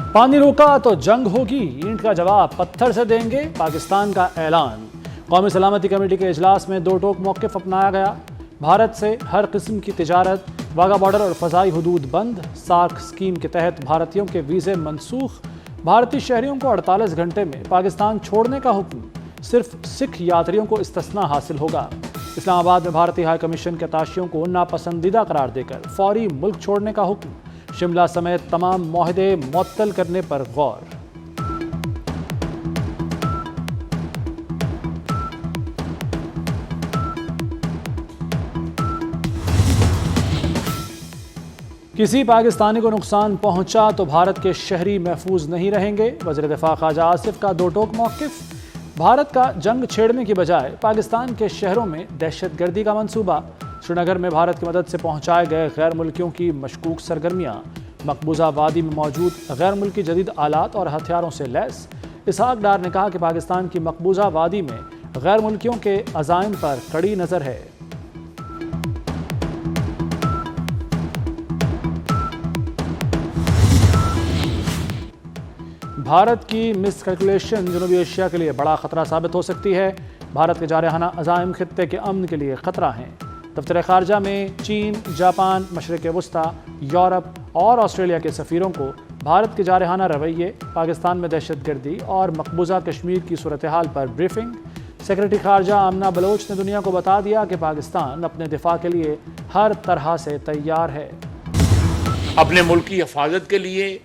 पानी रोका तो जंग होगी, ईंट का जवाब पत्थर से देंगे, पाकिस्तान का ऐलान। कौमी सलामती कमेटी के इजलास में दो टोक मौक़िफ़ अपनाया गया। भारत से हर किस्म की तिजारत, वाघा बॉर्डर और फ़ज़ाई हदूद बंद। सार्क स्कीम के तहत भारतीयों के वीज़े मनसूख। भारतीय शहरियों को 48 घंटे में पाकिस्तान छोड़ने का हुक्म। सिर्फ सिख यात्रियों को इस्तिस्ना हासिल होगा। इस्लामाबाद में भारतीय हाई कमीशन के ताशियों को नापसंदीदा करार देकर फौरी मुल्क छोड़ने का हुक्म। शिमला समेत तमाम मुआहदे मुअत्तल करने पर गौर। किसी पाकिस्तानी को नुकसान पहुंचा तो भारत के शहरी महफूज नहीं रहेंगे। वज़ीर दिफा ख्वाजा आसिफ का दो टोक मौक़िफ़। भारत का जंग छेड़ने की बजाय पाकिस्तान के शहरों में दहशतगर्दी का मंसूबा। श्रीनगर में भारत की मदद से पहुंचाए गए गैर मुल्कियों की मशकूक सरगर्मियां। मकबूजा वादी में मौजूद गैर मुल्की जदीद आलात और हथियारों से लैस। इसहाक डार ने कहा कि पाकिस्तान की मकबूजा वादी में गैर मुल्कियों के अज़ाइम पर कड़ी नज़र है। भारत की मिसकैलकुलेशन जनूबी एशिया के लिए बड़ा खतरा साबित हो सकती है। भारत के जारहाना अज़ाइम खित्ते के अमन के लिए खतरा हैं। दफ्तर ख़ारजा में चीन, जापान, मशरिक़ वस्ता, यूरोप और ऑस्ट्रेलिया के सफ़ीरों को भारत के जारहाना रवैये, पाकिस्तान में दहशतगर्दी और मकबूजा कश्मीर की सूरत हाल पर ब्रीफिंग। सेक्रेटरी ख़ारजा आमना बलोच ने दुनिया को बता दिया कि पाकिस्तान अपने दिफा के लिए हर तरह से तैयार है। अपने मुल्क की हिफाजत के लिए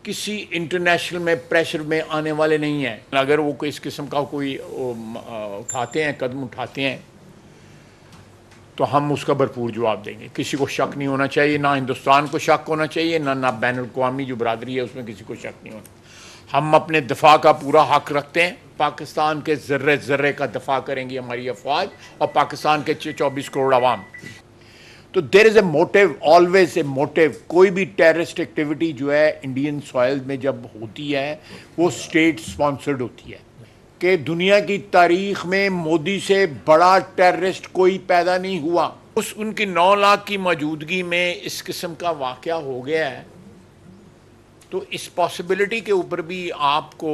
किसी इंटरनेशनल में प्रेशर में आने वाले नहीं हैं। अगर वो इस किस्म का कोई उठाते हैं, कदम उठाते हैं, तो हम उसका भरपूर जवाब देंगे। किसी को शक नहीं होना चाहिए, ना हिंदुस्तान को शक होना चाहिए, ना बैनुल-अक़वामी जो बरादरी है उसमें किसी को शक नहीं होना। हम अपने दिफा का पूरा हक रखते हैं। पाकिस्तान के ज़र्रे ज़र्रे का दिफा करेंगी हमारी अफवाज और पाकिस्तान के 24 करोड़ आवाम। तो there is a motive, always a motive. कोई भी टेररिस्ट एक्टिविटी जो है इंडियन सॉइल में जब होती है वो स्टेट स्पॉन्सर्ड होती है। कि दुनिया की तारीख में मोदी से बड़ा टेररिस्ट कोई पैदा नहीं हुआ। उनकी 9 लाख की मौजूदगी में इस किस्म का वाक़या हो गया है, तो इस पॉसिबिलिटी के ऊपर भी आपको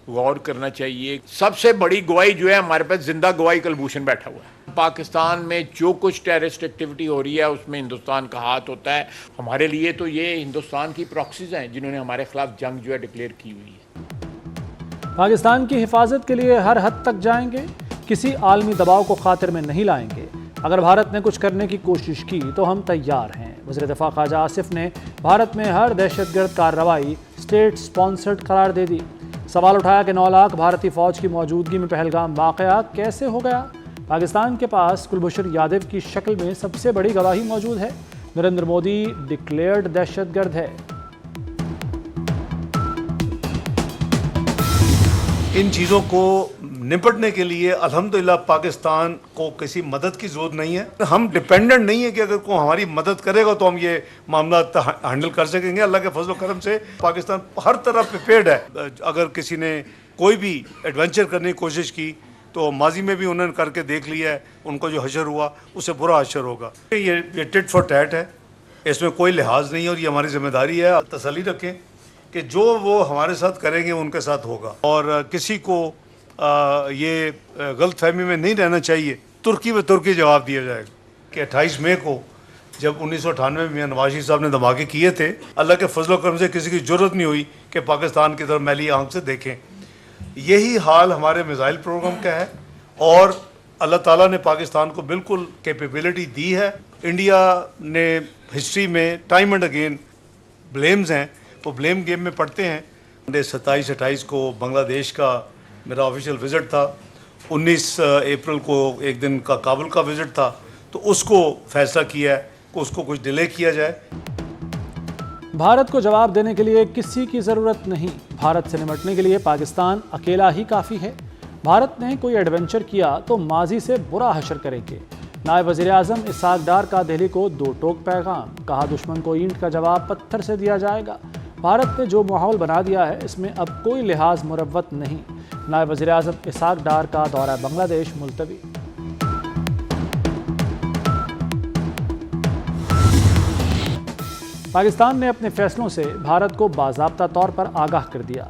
गौर करना चाहिए। सबसे बड़ी गवाही जो है हमारे पास, जिंदा गवाही कुलभूषण बैठा हुआ है। पाकिस्तान में जो कुछ टेररिस्ट एक्टिविटी हो रही है उसमें हिंदुस्तान का हाथ होता है। हमारे लिए तो ये हिंदुस्तान की प्रॉक्सीज हैं जिन्होंने हमारे खिलाफ जंग जो है डिक्लेयर की हुई है। पाकिस्तान की हिफाजत के लिए हर हद तक जाएंगे, किसी आलमी दबाव को खातिर में नहीं लाएंगे। अगर भारत ने कुछ करने की कोशिश की तो हम तैयार हैं। वज़ीर दिफा ख्वाजा आसिफ ने भारत में हर दहशतगर्द कार्रवाई स्टेट स्पॉन्सर्ड करार दे दी। सवाल उठाया कि 9 लाख भारतीय फ़ौज की मौजूदगी में पहलगाम वाक़या कैसे हो गया। पाकिस्तान के पास कुलभूषण यादव की शक्ल में सबसे बड़ी गवाही मौजूद है। नरेंद्र मोदी डिक्लेयर्ड दहशतगर्द है। इन चीज़ों को निपटने के लिए अल्हम्दुलिल्लाह पाकिस्तान को किसी मदद की ज़रूरत नहीं है। हम डिपेंडेंट नहीं है कि अगर कोई हमारी मदद करेगा तो हम ये मामला हैंडल कर सकेंगे। अल्लाह के फजल करम से पाकिस्तान हर तरह प्रिपेयर्ड है। अगर किसी ने कोई भी एडवेंचर करने की कोशिश की तो माजी में भी उन्होंने करके देख लिया है। उनको जो हशर हुआ उससे बुरा हशर होगा। ये टिट फॉर टैट है, इसमें कोई लिहाज नहीं है और ये हमारी जिम्मेदारी है। तसल्ली रखें कि जो वो हमारे साथ करेंगे उनके साथ होगा और किसी को ये गलत फहमी में नहीं रहना चाहिए। तुर्की में तुर्की जवाब दिया जाएगा कि 28 मई को जब 1998 में मियां नवाज शरीफ साहब ने धमाके किए थे, अल्लाह के फजल करम से किसी की जरूरत नहीं हुई कि पाकिस्तान की तरफ मैली आंख से देखें। यही हाल हमारे मिसाइल प्रोग्राम का है और अल्लाह ताला ने पाकिस्तान को बिल्कुल कैपेबिलिटी दी है। इंडिया ने हिस्ट्री में टाइम एंड अगेन ब्लेम्स हैं, वो ब्लेम गेम में पढ़ते हैं। 27-28 को बांग्लादेश का मेरा ऑफिशियल विज़िट था। 19 अप्रैल को एक दिन का काबुल का विज़िट था, तो उसको फैसला किया है कि उसको कुछ डिले किया जाए। भारत को जवाब देने के लिए किसी की ज़रूरत नहीं। भारत से निपटने के लिए पाकिस्तान अकेला ही काफ़ी है। भारत ने कोई एडवेंचर किया तो माजी से बुरा हशर करेंगे। नायब वज़ीर आज़म इसहाक डार का दिल्ली को दो टोक पैगाम। कहा दुश्मन को ईंट का जवाब पत्थर से दिया जाएगा। भारत ने जो माहौल बना दिया है इसमें अब कोई लिहाज मुरव्वत नहीं। नायब वज़ीर आज़म इसहाक डार का दौरा बांग्लादेश मुलतवी। पाकिस्तान ने अपने फैसलों से भारत को बाज़ाब्ता तौर पर आगाह कर दिया।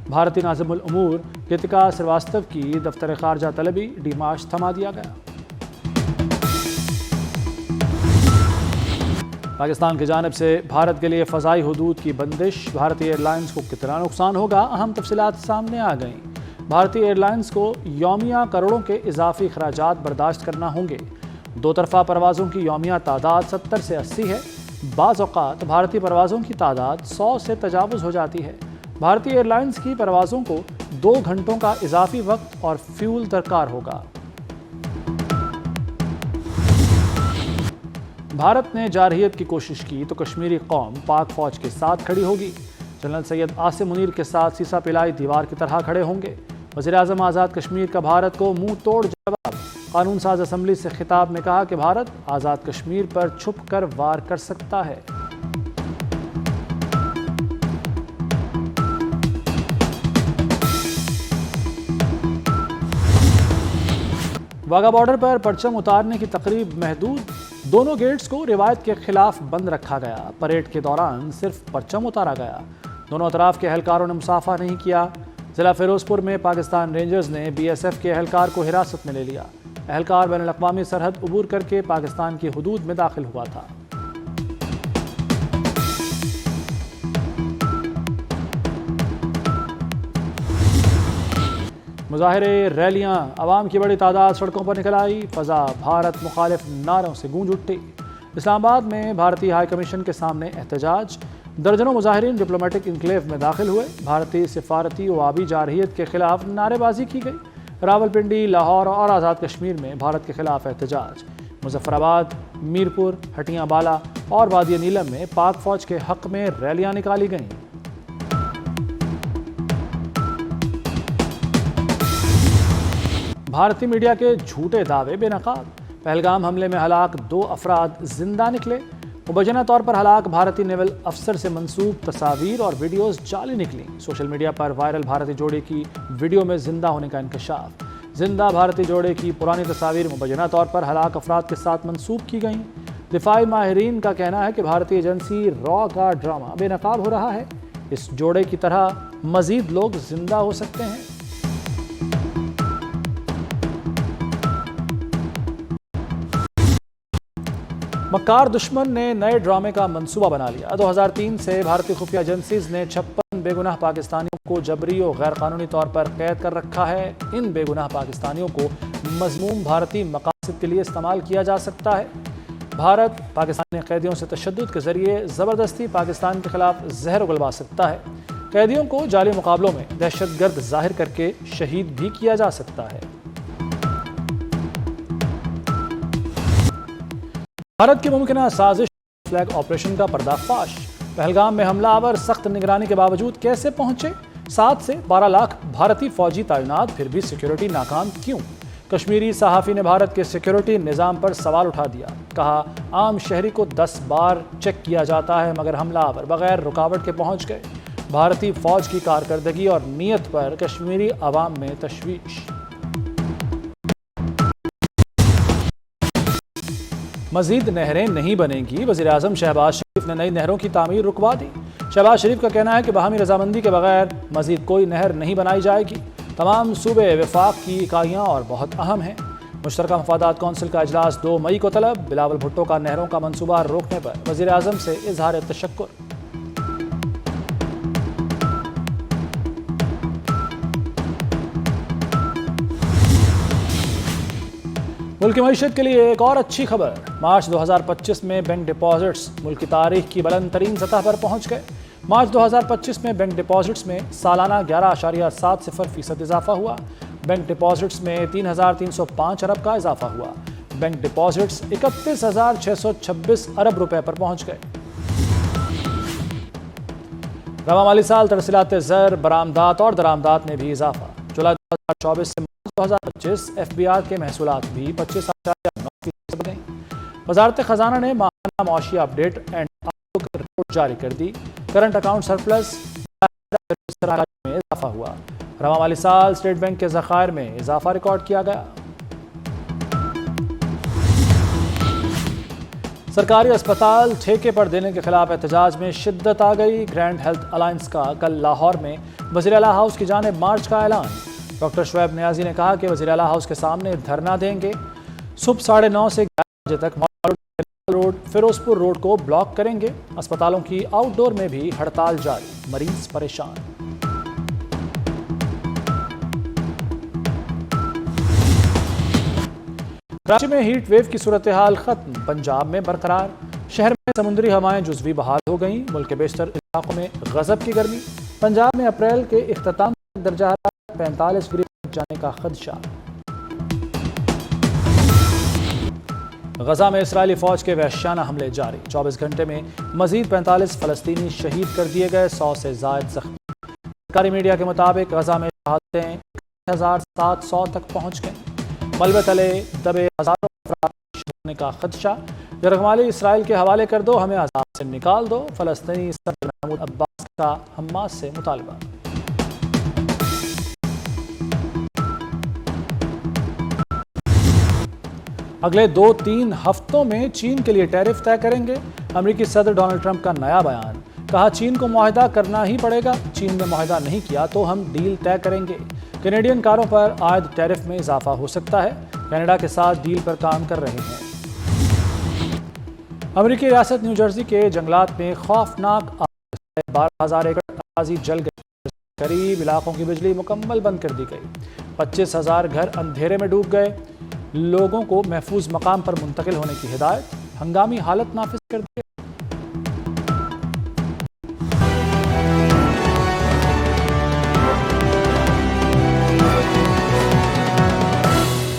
भारतीय नाज़िमुल उमूर कृतिका श्रीवास्तव की दफ्तर खारजा तलबी डिमाश थमा दिया गया। पाकिस्तान की जानिब से भारत के लिए फ़ज़ाई हुदूद की बंदिश, भारतीय एयरलाइंस को कितना नुकसान होगा, अहम तफसीलात सामने आ गईं। भारतीय एयरलाइंस को यौमिया करोड़ों के इजाफी खराजात बर्दाश्त करना होंगे। दो तरफ़ा परवाज़ों की यौमिया तादाद 70 से 80 है। बाज़ औक़ात भारतीय परवाज़ों की तादाद 100 से तजावुज़ हो जाती है। भारतीय एयरलाइंस की परवाज़ों को 2 घंटों का इजाफी वक्त और फ्यूल दरकार होगा। भारत ने जारहियत की कोशिश की तो कश्मीरी कौम पाक फौज के साथ खड़ी होगी। जनरल सैयद आसिम मुनीर के साथ सीसा पिलाई दीवार की तरह खड़े होंगे। वज़ीर-ए-आज़म आज़ाद कश्मीर का भारत को मुंह तोड़ जवाब। कानून साज असम्बली से खिताब में कहा कि भारत आज़ाद कश्मीर पर छुप कर वार कर सकता है। वाघा बॉर्डर पर परचम उतारने की तकरीब महदूद। दोनों गेट्स को रिवायत के खिलाफ बंद रखा गया। परेड के दौरान सिर्फ परचम उतारा गया। दोनों अतराफ के एहलकारों ने मुसाफा नहीं किया। जिला फिरोजपुर में पाकिस्तान रेंजर्स ने BSF के एहलकार को हिरासत में ले लिया। एहलकार बैनुल अक़वामी सरहद अबूर करके पाकिस्तान की हुदूद में दाखिल हुआ था। मुजाहिरे, रैलियां, आवाम की बड़ी तादाद सड़कों पर निकल आई। फ़ज़ा भारत मुखालिफ नारों से गूंज उठी। इस्लामाबाद में भारतीय हाई कमीशन के सामने एहतजाज। दर्जनों मुजाहिरीन डिप्लोमेटिक इनक्लेव में दाखिल हुए। भारतीय सिफारती व आबी जारहियत के खिलाफ नारेबाजी की गई। रावलपिंडी, लाहौर और आज़ाद कश्मीर में भारत के खिलाफ एहतजाज। मुजफ्फराबाद, मीरपुर, हटियां बाला और वादी नीलम में पाक फौज के हक में रैलियां निकाली गईं। भारतीय मीडिया के झूठे दावे बेनकाब। पहलगाम हमले में हलाक 2 अफराद जिंदा निकले। मुबैना तौर पर हलाक भारतीय नेवल अफसर से मंसूब तस्वीर और वीडियोस जाली निकली। सोशल मीडिया पर वायरल भारतीय जोड़े की वीडियो में जिंदा होने का इंकशाफ। जिंदा भारतीय जोड़े की पुरानी तस्वीर मुबैना तौर पर हलाक अफराद के साथ मंसूब की गई। दिफाई माहिरीन का कहना है कि भारतीय एजेंसी रॉ का ड्रामा बेनकाब हो रहा है। इस जोड़े की तरह मजीद लोग जिंदा हो सकते हैं। मक्कार दुश्मन ने नए ड्रामे का मंसूबा बना लिया। 2003 से भारतीय खुफिया एजेंसीज ने 56 बेगुनाह पाकिस्तानियों को जबरी और गैर कानूनी तौर पर कैद कर रखा है। इन बेगुनाह पाकिस्तानियों को मजमूम भारतीय मकासद के लिए इस्तेमाल किया जा सकता है। भारत पाकिस्तानी कैदियों से तशद्दुद के जरिए ज़बरदस्ती पाकिस्तान के खिलाफ जहर उगलवा सकता है। कैदियों को जाली मुकाबलों में दहशतगर्द जाहिर करके शहीद भी किया जा सकता है। भारत की मुमकिन साजिश फ्लैग ऑपरेशन का पर्दाफाश। पहलगाम में हमलावर सख्त निगरानी के बावजूद कैसे पहुंचे? 7 से 12 लाख भारतीय फौजी तैनात, फिर भी सिक्योरिटी नाकाम क्यों? कश्मीरी सहाफ़ी ने भारत के सिक्योरिटी निज़ाम पर सवाल उठा दिया। कहा, आम शहरी को 10 बार चेक किया जाता है मगर हमलावर बगैर रुकावट के पहुंच गए। भारतीय फौज की कारकर्दगी और नीयत पर कश्मीरी अवाम में तशवीश। मजीद नहरें नहीं बनेंगी। वज़ीर-ए-आज़म शहबाज शरीफ ने नई नहरों की तामीर रुकवा दी। शहबाज शरीफ का कहना है कि बाहमी रजामंदी के बगैर मजीद कोई नहर नहीं बनाई जाएगी। तमाम सूबे वफाक की इकाइयाँ और बहुत अहम हैं। मुश्तरका मफादात कौंसिल का इजलास 2 मई को तलब। बिलावल भुट्टो का नहरों का मंसूबा रोकने पर वज़ीर-ए-आज़म से इजहार तशक्कुर। मुल्क की मईशत के लिए एक और अच्छी खबर। मार्च 2025 में बैंक डिपॉजिट्स मुल्क की तारीख की बुलंद तरीन सतह पर पहुंच गए। मार्च 2025 में बैंक डिपॉजिट्स में सालाना 11.70% इजाफा हुआ। बैंक डिपॉजिट्स में 3,305 अरब का इजाफा हुआ। बैंक डिपॉजिट्स 31,626 अरब रुपए पर पहुंच गए। रवा माली साल तरसीलात ज़र, बरामदात और दरामदात में भी इजाफा। जुलाई 2024 से 2025 FBR के महसूलात भी 25.9% बढ़ गई। वजारत खजाना ने माहाना मौशी अपडेट एंड आउटलुक रिपोर्ट जारी कर दी। करंट अकाउंट सरप्लस में इजाफा हुआ। रवा माली साल स्टेट बैंक के ज़खायर में इजाफा रिकॉर्ड किया गया। सरकारी अस्पताल ठेके पर देने के खिलाफ एहतजाज में शिद्दत आ गई। ग्रैंड हेल्थ अलायंस का कल लाहौर में वज़ीर आला हाउस की जानिब मार्च का ऐलान। डॉक्टर शुएब नियाजी ने कहा कि वज़ीर आला हाउस के सामने धरना देंगे। सुबह 9:30 से 11 बजे तक रोड फिरोजपुर रोड को ब्लॉक करेंगे। अस्पतालों की आउटडोर में भी हड़ताल जारी, मरीज परेशान। कराची में हीट वेव की सूरत हाल खत्म, पंजाब में बरकरार। शहर में समुद्री हवाएं जुज़वी बहाल हो गईं। मुल्क के बेशतर इलाकों में गजब की गर्मी। पंजाब में अप्रैल के इख्तिताम तक दर्जा हरारत 45 डिग्री तक जाने का खदशा। गजा में इसराइली फौज के वहशियाना हमले जारी। 24 घंटे में मजीद 45 फलस्तीनी शहीद कर दिए गए, 100 से जायद जख्मी। सरकारी मीडिया के मुताबिक गजा में शहादतें 1700 तक पहुंच गईं। मलबे तले दबे हजारों अफराद होने का खदशा। यरगमाली इसराइल के हवाले कर दो, हमें आजाद से निकाल दो। फलस्तीनी सदर महमूद अब्बास का हमास से मुतालबा। अगले 2-3 हफ्तों में चीन के लिए टैरिफ तय करेंगे। अमेरिकी सदर डोनाल्ड ट्रंप का नया बयान। कहा, चीन को मुआहदा करना ही पड़ेगा। चीन ने मुआहदा नहीं किया तो हम डील तय करेंगे। कैनेडियन कारों पर आयद टैरिफ में इजाफा हो सकता है। कनाडा के साथ डील पर काम कर रहे हैं। अमेरिकी रियासत न्यू जर्सी के जंगलात में खौफनाक आग, 12,000 एकड़ अराजी जल गई। करीब इलाकों की बिजली मुकम्मल बंद कर दी गई। 25,000 घर अंधेरे में डूब गए। लोगों को महफूज मकाम पर मुंतकिल होने की हिदायत। हंगामी हालत नाफिज कर दी।